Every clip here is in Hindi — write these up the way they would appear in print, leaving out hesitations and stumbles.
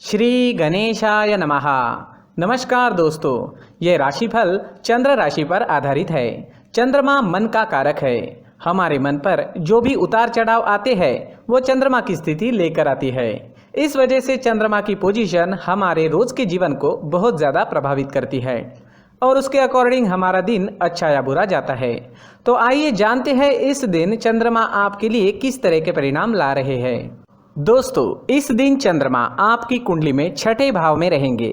श्री गणेशाय नमः। नमस्कार दोस्तों, ये राशिफल चंद्र राशि पर आधारित है। चंद्रमा मन का कारक है। हमारे मन पर जो भी उतार चढ़ाव आते हैं वो चंद्रमा की स्थिति लेकर आती है। इस वजह से चंद्रमा की पोजीशन हमारे रोज के जीवन को बहुत ज़्यादा प्रभावित करती है और उसके अकॉर्डिंग हमारा दिन अच्छा या बुरा जाता है। तो आइए जानते हैं इस दिन चंद्रमा आपके लिए किस तरह के परिणाम ला रहे हैं। दोस्तों, इस दिन चंद्रमा आपकी कुंडली में छठे भाव में रहेंगे।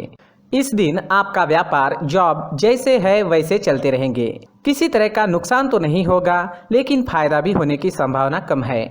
इस दिन आपका व्यापार, जॉब जैसे है वैसे चलते रहेंगे। किसी तरह का नुकसान तो नहीं होगा, लेकिन फायदा भी होने की संभावना कम है।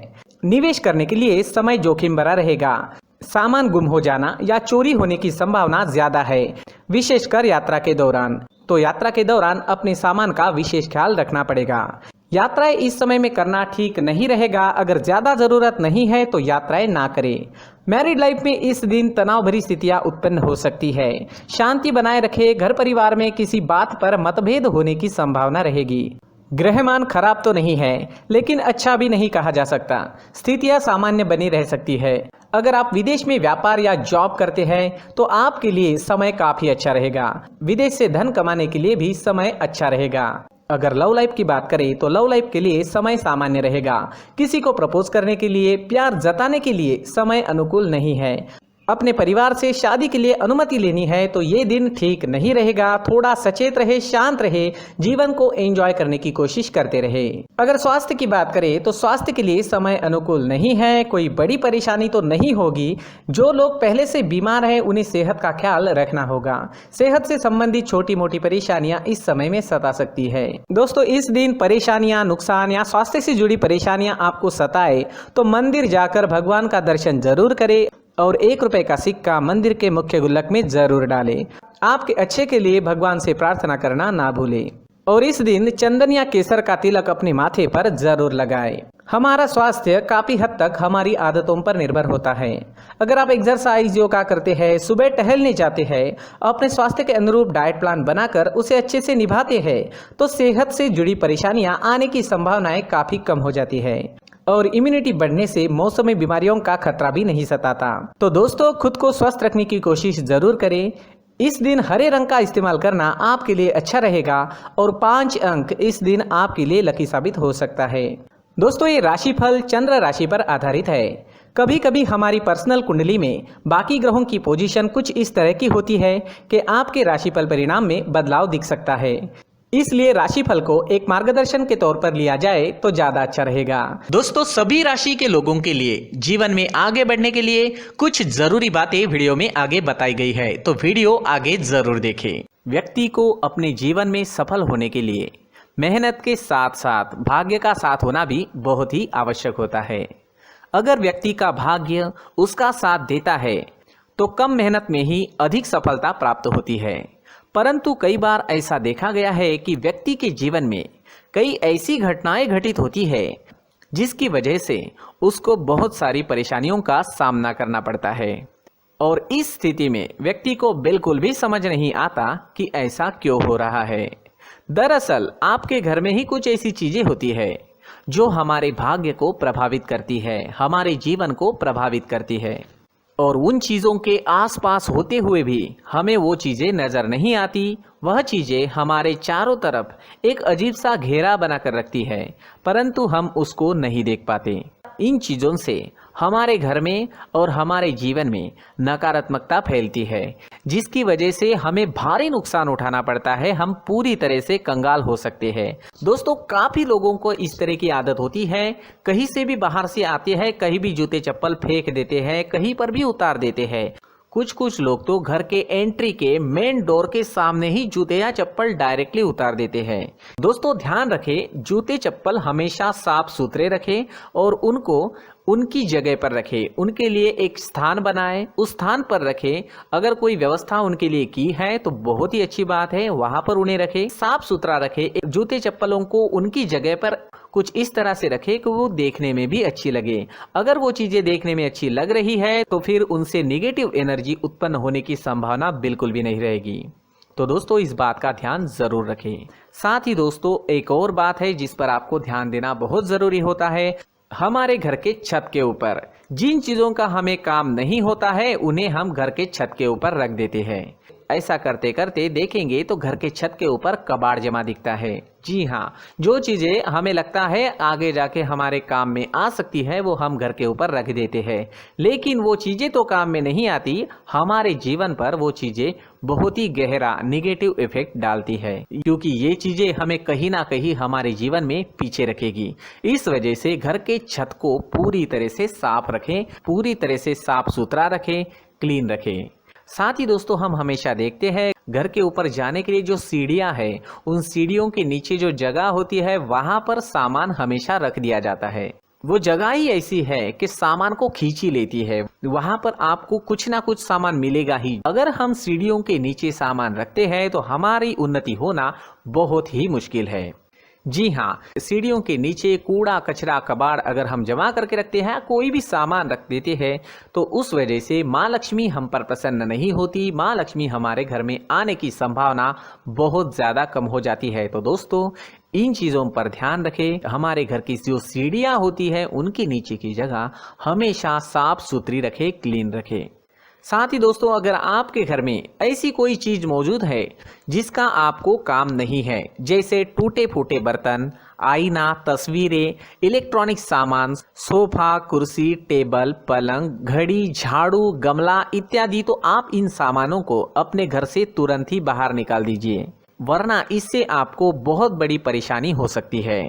निवेश करने के लिए समय जोखिम भरा रहेगा। सामान गुम हो जाना या चोरी होने की संभावना ज्यादा है, विशेषकर यात्रा के दौरान। तो यात्रा के दौरान अपने सामान का विशेष ख्याल रखना पड़ेगा। यात्राएं इस समय में करना ठीक नहीं रहेगा। अगर ज्यादा जरूरत नहीं है तो यात्राएं ना करें। मैरिड लाइफ में इस दिन तनाव भरी स्थितियां उत्पन्न हो सकती है। शांति बनाए रखें। घर परिवार में किसी बात पर मतभेद होने की संभावना रहेगी। ग्रहमान खराब तो नहीं है, लेकिन अच्छा भी नहीं कहा जा सकता। स्थितियां सामान्य बनी रह सकती है। अगर आप विदेश में व्यापार या जॉब करते हैं तो आपके लिए समय काफी अच्छा रहेगा। विदेश से धन कमाने के लिए भी समय अच्छा रहेगा। अगर लव लाइफ की बात करें तो लव लाइफ के लिए समय सामान्य रहेगा। किसी को प्रपोज करने के लिए, प्यार जताने के लिए समय अनुकूल नहीं है। अपने परिवार से शादी के लिए अनुमति लेनी है तो ये दिन ठीक नहीं रहेगा। थोड़ा सचेत रहे, शांत रहे, जीवन को एंजॉय करने की कोशिश करते रहे। अगर स्वास्थ्य की बात करें तो स्वास्थ्य के लिए समय अनुकूल नहीं है। कोई बड़ी परेशानी तो नहीं होगी। जो लोग पहले से बीमार हैं उन्हें सेहत का ख्याल रखना होगा। सेहत से संबंधित छोटी मोटी परेशानियां इस समय में सता सकती है। दोस्तों, इस दिन परेशानियां, नुकसान या स्वास्थ्य से जुड़ी परेशानियां आपको सताए तो मंदिर जाकर भगवान का दर्शन जरूर करें और 1 रुपए का सिक्का मंदिर के मुख्य गुल्लक में जरूर डालें। आपके अच्छे के लिए भगवान से प्रार्थना करना ना भूलें। और इस दिन चंदन या केसर का तिलक अपने माथे पर जरूर लगाएं। हमारा स्वास्थ्य काफी हद तक हमारी आदतों पर निर्भर होता है। अगर आप एक्सरसाइज, योगा करते हैं, सुबह टहलने जाते हैं, अपने स्वास्थ्य के अनुरूप डाइट प्लान बनाकर उसे अच्छे से निभाते हैं तो सेहत से जुड़ी परेशानियां आने की संभावनाएं काफी कम हो जाती है और इम्यूनिटी बढ़ने से मौसमी बीमारियों का खतरा भी नहीं सताता। तो दोस्तों, खुद को स्वस्थ रखने की कोशिश जरूर करें। इस दिन हरे रंग का इस्तेमाल करना आपके लिए अच्छा रहेगा और 5 अंक इस दिन आपके लिए लकी साबित हो सकता है। दोस्तों, ये राशिफल चंद्र राशि पर आधारित है। कभी कभी हमारी पर्सनल कुंडली में बाकी ग्रहों की पोजीशन कुछ इस तरह की होती है कि आपके राशिफल परिणाम में बदलाव दिख सकता है। इसलिए राशिफल को एक मार्गदर्शन के तौर पर लिया जाए तो ज्यादा अच्छा रहेगा। दोस्तों, सभी राशि के लोगों के लिए जीवन में आगे बढ़ने के लिए कुछ जरूरी बातें वीडियो में आगे बताई गई है, तो वीडियो आगे जरूर देखें। व्यक्ति को अपने जीवन में सफल होने के लिए मेहनत के साथ साथ भाग्य का साथ होना भी बहुत ही आवश्यक होता है। अगर व्यक्ति का भाग्य उसका साथ देता है तो कम मेहनत में ही अधिक सफलता प्राप्त होती है। परंतु कई बार ऐसा देखा गया है कि व्यक्ति के जीवन में कई ऐसी घटनाएं घटित होती है जिसकी वजह से उसको बहुत सारी परेशानियों का सामना करना पड़ता है और इस स्थिति में व्यक्ति को बिल्कुल भी समझ नहीं आता कि ऐसा क्यों हो रहा है। दरअसल आपके घर में ही कुछ ऐसी चीजें होती है जो हमारे भाग्य को प्रभावित करती है, हमारे जीवन को प्रभावित करती है और उन चीज़ों के आसपास होते हुए भी हमें वो चीज़ें नज़र नहीं आती। वह चीज़ें हमारे चारों तरफ एक अजीब सा घेरा बनाकर रखती है, परंतु हम उसको नहीं देख पाते। इन चीज़ों से हमारे घर में और हमारे जीवन में नकारात्मकता फैलती है, जिसकी वजह से हमें भारी नुकसान उठाना पड़ता है। हम पूरी तरह से कंगाल हो सकते हैं। दोस्तों, काफ़ी लोगों को इस तरह की आदत होती है। कहीं से भी बाहर से आते हैं, कहीं भी जूते चप्पल फेंक देते हैं, कहीं पर भी उतार देते हैं। कुछ लोग तो घर के एंट्री के मेन डोर के सामने ही जूते या चप्पल डायरेक्टली उतार देते हैं। दोस्तों, ध्यान रखें, जूते चप्पल हमेशा साफ सुथरे रखें और उनको उनकी जगह पर रखें। उनके लिए एक स्थान बनाएं, उस स्थान पर रखें। अगर कोई व्यवस्था उनके लिए की है तो बहुत ही अच्छी बात है, वहां पर उन्हें रखें, साफ सुथरा रखें। जूते चप्पलों को उनकी जगह पर कुछ इस तरह से रखें कि वो देखने में भी अच्छी लगे। अगर वो चीजें देखने में अच्छी लग रही है तो फिर उनसे निगेटिव एनर्जी उत्पन्न होने की संभावना बिल्कुल भी नहीं रहेगी। तो दोस्तों, इस बात का ध्यान जरूर रखें। साथ ही दोस्तों, एक और बात है जिस पर आपको ध्यान देना बहुत जरूरी होता है। हमारे घर के छत के ऊपर जिन चीज़ों का हमें काम नहीं होता है उन्हें हम घर के छत के ऊपर रख देते हैं। ऐसा करते करते देखेंगे तो घर के छत के ऊपर कबाड़ जमा दिखता है। जी हाँ, जो चीज़ें हमें लगता है आगे जाके हमारे काम में आ सकती है वो हम घर के ऊपर रख देते हैं, लेकिन वो चीज़ें तो काम में नहीं आती, हमारे जीवन पर वो चीज़ें बहुत ही गहरा निगेटिव इफेक्ट डालती है, क्योंकि ये चीज़ें हमें कहीं ना कहीं हमारे जीवन में पीछे रखेगी। इस वजह से घर के छत को पूरी तरह से साफ रखें, पूरी तरह से साफ सुथरा रखें, क्लीन रखें। साथ ही दोस्तों हम हमेशा देखते हैं घर के ऊपर जाने के लिए जो सीढ़ियां हैं, उन सीढ़ियों के नीचे जो जगह होती है वहां पर सामान हमेशा रख दिया जाता है। वो जगह ही ऐसी है कि सामान को खींच ही लेती है, वहां पर आपको कुछ ना कुछ सामान मिलेगा ही। अगर हम सीढ़ियों के नीचे सामान रखते हैं तो हमारी उन्नति होना बहुत ही मुश्किल है। जी हाँ, सीढ़ियों के नीचे कूड़ा कचरा कबाड़ अगर हम जमा करके रखते हैं, कोई भी सामान रख देते हैं, तो उस वजह से माँ लक्ष्मी हम पर प्रसन्न नहीं होती, माँ लक्ष्मी हमारे घर में आने की संभावना बहुत ज़्यादा कम हो जाती है। तो दोस्तों इन चीज़ों पर ध्यान रखें। हमारे घर की जो सीढ़ियाँ होती है उनके नीचे की जगह हमेशा साफ सुथरी रखें, क्लीन रखें। साथ ही दोस्तों अगर आपके घर में ऐसी कोई चीज़ मौजूद है जिसका आपको काम नहीं है, जैसे टूटे फूटे बर्तन, आईना, तस्वीरें, इलेक्ट्रॉनिक सामान, सोफा, कुर्सी, टेबल, पलंग, घड़ी, झाड़ू, गमला इत्यादि, तो आप इन सामानों को अपने घर से तुरंत ही बाहर निकाल दीजिए, वरना इससे आपको बहुत बड़ी परेशानी हो सकती है।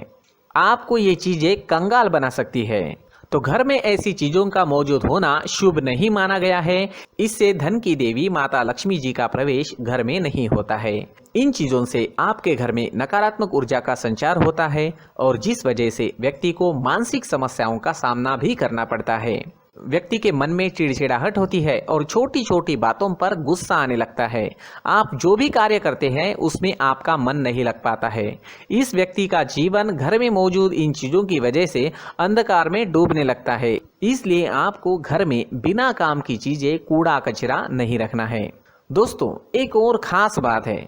आपको ये चीज़ें कंगाल बना सकती है। तो घर में ऐसी चीजों का मौजूद होना शुभ नहीं माना गया है। इससे धन की देवी माता लक्ष्मी जी का प्रवेश घर में नहीं होता है। इन चीजों से आपके घर में नकारात्मक ऊर्जा का संचार होता है और जिस वजह से व्यक्ति को मानसिक समस्याओं का सामना भी करना पड़ता है। व्यक्ति के मन में चिड़चिड़ाहट होती है और छोटी छोटी बातों पर गुस्सा आने लगता है। आप जो भी कार्य करते हैं उसमें आपका मन नहीं लग पाता है। इस व्यक्ति का जीवन घर में मौजूद इन चीज़ों की वजह से अंधकार में डूबने लगता है। इसलिए आपको घर में बिना काम की चीज़ें, कूड़ा कचरा नहीं रखना है। दोस्तों एक और ख़ास बात है,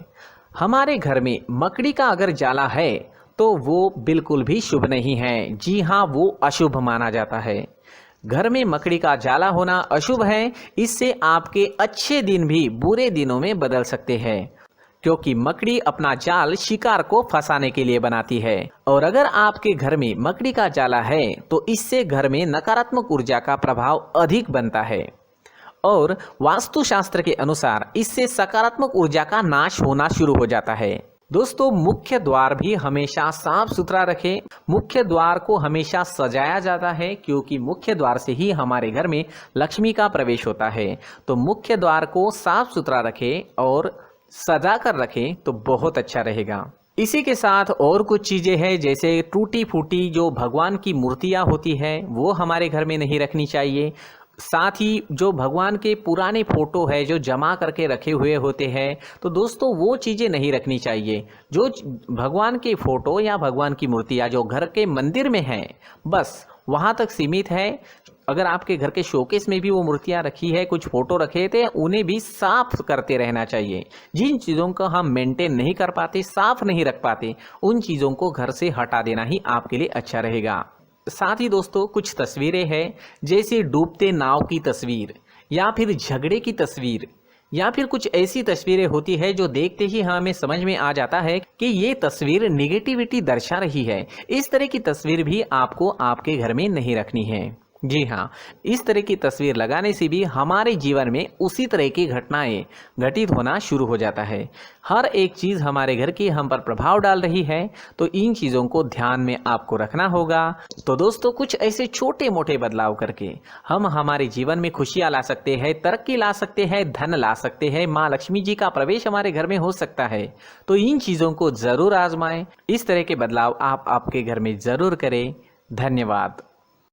हमारे घर में मकड़ी का अगर जाला है तो वो बिल्कुल भी शुभ नहीं है। जी हाँ, वो अशुभ माना जाता है। घर में मकड़ी का जाला होना अशुभ है। इससे आपके अच्छे दिन भी बुरे दिनों में बदल सकते हैं, क्योंकि मकड़ी अपना जाल शिकार को फंसाने के लिए बनाती है। और अगर आपके घर में मकड़ी का जाला है तो इससे घर में नकारात्मक ऊर्जा का प्रभाव अधिक बनता है और वास्तुशास्त्र के अनुसार इससे सकारात्मक ऊर्जा का नाश होना शुरू हो जाता है। दोस्तों मुख्य द्वार भी हमेशा साफ सुथरा रखें। मुख्य द्वार को हमेशा सजाया जाता है, क्योंकि मुख्य द्वार से ही हमारे घर में लक्ष्मी का प्रवेश होता है। तो मुख्य द्वार को साफ सुथरा रखें और सजा कर रखें तो बहुत अच्छा रहेगा। इसी के साथ और कुछ चीज़ें हैं, जैसे टूटी फूटी जो भगवान की मूर्तियाँ होती हैं वो हमारे घर में नहीं रखनी चाहिए। साथ ही जो भगवान के पुराने फोटो है जो जमा करके रखे हुए होते हैं, तो दोस्तों वो चीज़ें नहीं रखनी चाहिए। जो भगवान के फोटो या भगवान की मूर्तियाँ जो घर के मंदिर में हैं बस वहाँ तक सीमित है। अगर आपके घर के शोकेस में भी वो मूर्तियाँ रखी है, कुछ फोटो रखे थे, उन्हें भी साफ करते रहना चाहिए। जिन चीज़ों को हम मेंटेन नहीं कर पाते, साफ नहीं रख पाते, उन चीज़ों को घर से हटा देना ही आपके लिए अच्छा रहेगा। साथ ही दोस्तों कुछ तस्वीरें हैं, जैसे डूबते नाव की तस्वीर या फिर झगड़े की तस्वीर या फिर कुछ ऐसी तस्वीरें होती है जो देखते ही हमें समझ में आ जाता है कि ये तस्वीर नेगेटिविटी दर्शा रही है। इस तरह की तस्वीर भी आपको आपके घर में नहीं रखनी है। जी हाँ, इस तरह की तस्वीर लगाने से भी हमारे जीवन में उसी तरह की घटनाएं घटित होना शुरू हो जाता है। हर एक चीज़ हमारे घर की हम पर प्रभाव डाल रही है, तो इन चीज़ों को ध्यान में आपको रखना होगा। तो दोस्तों कुछ ऐसे छोटे मोटे बदलाव करके हम हमारे जीवन में खुशियाँ ला सकते हैं, तरक्की ला सकते हैं, धन ला सकते हैं, माँ लक्ष्मी जी का प्रवेश हमारे घर में हो सकता है। तो इन चीज़ों को ज़रूर आजमाएं। इस तरह के बदलाव आप आपके घर में ज़रूर करें। धन्यवाद।